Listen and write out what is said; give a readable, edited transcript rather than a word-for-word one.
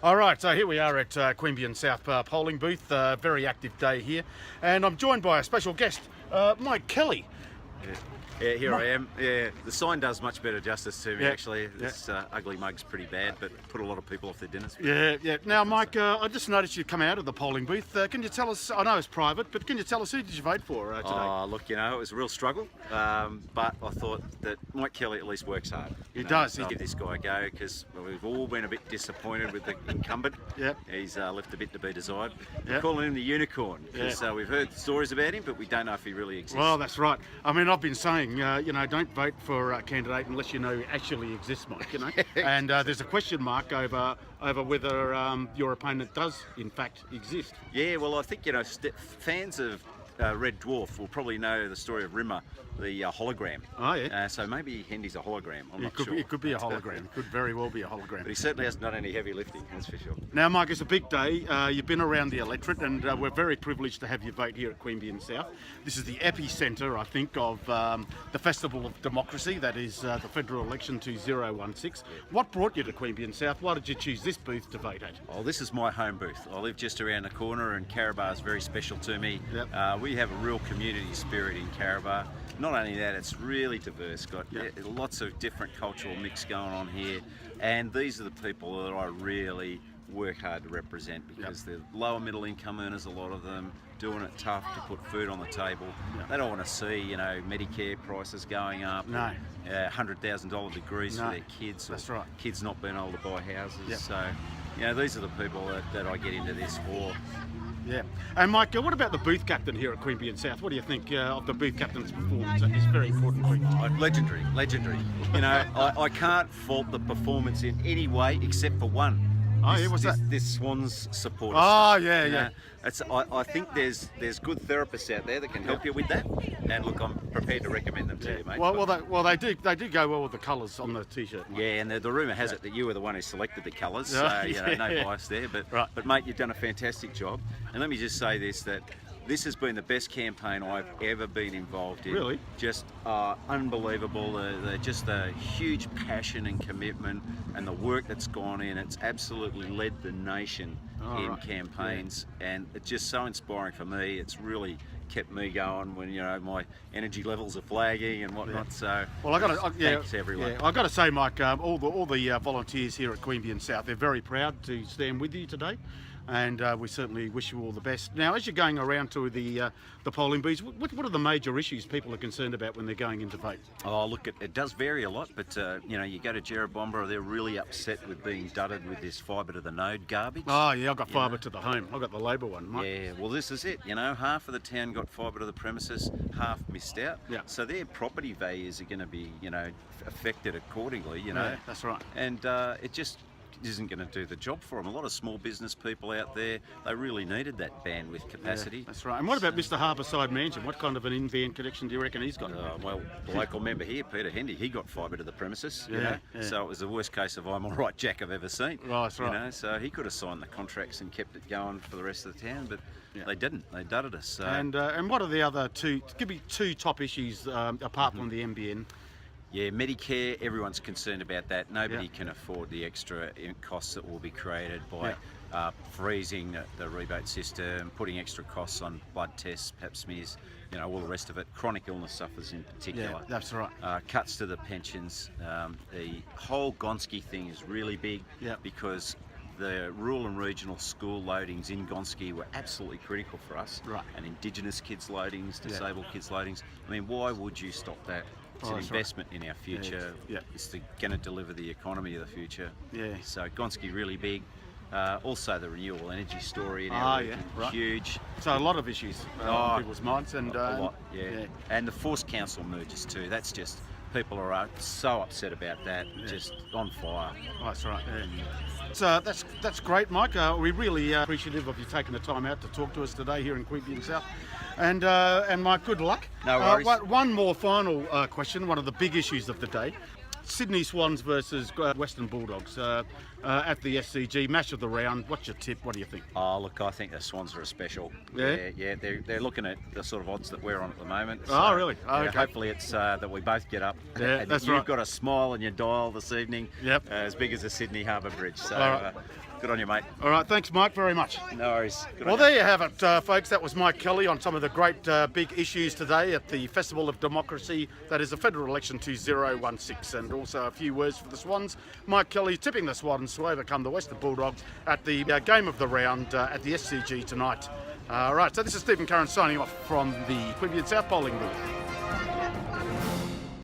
All right, so here we are at Queanbeyan South polling booth. Very active day here, and I'm joined by a special guest, Mike Kelly. Yeah, here I am. Yeah, the sign does much better justice to me, Yeah. actually. This ugly mug's pretty bad, but put a lot of people off their dinners. Yeah. Now, Mike, I just noticed you come out of the polling booth. Can you tell us, I know it's private, but can you tell us who did you vote for today? Oh, look, it was a real struggle, but I thought that Mike Kelly at least works hard. He does. I'll give this guy a go, because we've all been a bit disappointed with the incumbent. Yep. He's left a bit to be desired. Yep. We're calling him the unicorn, because we've heard stories about him, but we don't know if he really exists. Well, that's right. I mean, I've been saying, don't vote for a candidate unless you know he actually exists, Mike, And there's a question mark over whether your opponent does, in fact, exist. Yeah, well, I think, fans of Red Dwarf will probably know the story of Rimmer, the hologram. Oh, yeah. So maybe Hendy's a hologram. I'm not sure. It could be a hologram. It could very well be a hologram. But he certainly hasn't done any heavy lifting, that's for sure. Now, Mike, it's a big day. You've been around the electorate, and we're very privileged to have you vote here at Queanbeyan South. This is the epicentre, I think, of the Festival of Democracy, that is the federal election 2016. What brought you to Queanbeyan South? Why did you choose this booth to vote at? Oh, this is my home booth. I live just around the corner, and Carrabar is very special to me. Yep. We have a real community spirit in Carrabar. Not only that, it's really diverse, got lots of different cultural mix going on here, and these are the people that I really work hard to represent, because they're lower middle income earners, a lot of them, doing it tough to put food on the table. They don't want to see, Medicare prices going up, No. $100,000 degrees for their kids, or That's right. kids not being able to buy houses. Yep. So, these are the people that I get into this for. Yeah. And Mike, what about the booth captain here at Queanbeyan South? What do you think of the booth captain's performance at this very important booth? Legendary. I can't fault the performance in any way except for one. Oh, yeah, what's that? This Swans supporter. Oh, yeah. I think there's good therapists out there that can help you with that. And look, I'm prepared to recommend them to you, mate. Well, they do go well with the colours on the t-shirt. Mate. Yeah, and the rumour has it that you were the one who selected the colours, so no bias there. But mate, you've done a fantastic job. And let me just say that this has been the best campaign I've ever been involved in. Really? Just unbelievable. Just the huge passion and commitment and the work that's gone in. It's absolutely led the nation in campaigns, and it's just so inspiring for me. It's really kept me going when my energy levels are flagging and whatnot. So thanks everyone. Yeah, I've got to say, Mike, all the volunteers here at Queanbeyan South, they're very proud to stand with you today. And we certainly wish you all the best. Now, as you're going around to the polling booths, what are the major issues people are concerned about when they're going in to vote? Oh, look, it does vary a lot, but you go to Jerrabomberra, they're really upset with being dudded with this fibre to the node garbage. Oh, yeah, I've got fibre to the home. I've got the Labor one, mate. Yeah, well, this is it. Half of the town got fibre to the premises, half missed out. Yeah. So their property values are going to be, affected accordingly. Yeah, that's right. And it just isn't going to do the job for them. A lot of small business people out there, they really needed that bandwidth capacity. Yeah, that's right. And what about Mr. Harbourside Mansion? What kind of an in-van connection do you reckon he's got? Well, the local member here, Peter Hendy, he got fibre to the premises. Yeah. So it was the worst case of I'm all right Jack I've ever seen. Oh, that's right. So he could have signed the contracts and kept it going for the rest of the town, but they didn't. They dudded us. So. And what are the other two? Give me two top issues apart from the NBN. Yeah, Medicare, everyone's concerned about that. Nobody can afford the extra costs that will be created by freezing the rebate system, putting extra costs on blood tests, pap smears, all the rest of it. Chronic illness sufferers in particular. Yeah, that's right. Cuts to the pensions. The whole Gonski thing is really big because the rural and regional school loadings in Gonski were absolutely critical for us. Right. And Indigenous kids loadings, disabled kids loadings. I mean, why would you stop that? It's an investment in our future. It's going to deliver the economy of the future. Yeah. So Gonski really big. Also the renewable energy story in our region, huge. So a lot of issues on people's minds, and a lot. And the forced council mergers too. That's just people are so upset about that. Just on fire. Oh, that's right. Yeah. So that's great, Mike. We're really appreciative of you taking the time out to talk to us today here in Queanbeyan South. And Mike, good luck. No worries. One more final question, one of the big issues of the day. Sydney Swans versus Western Bulldogs at the SCG, match of the round. What's your tip? What do you think? Oh, look, I think the Swans are a special. Yeah, they're looking at the sort of odds that we're on at the moment. So, really? Okay. Hopefully it's that we both get up. Yeah, and that's you've right. got a smile on your dial this evening. Yep. As big as the Sydney Harbour Bridge. So Good on you, mate. All right, thanks, Mike, very much. No worries. Good Well, on you. there you have it, folks. That was Mike Kelly on some of the great big issues today at the Festival of Democracy. That is the federal election 2016. And also a few words for the Swans. Mike Kelly tipping the Swans to overcome the Western Bulldogs at the game of the round at the SCG tonight. Right, so this is Stephen Curran signing off from the Queanbeyan South polling booth.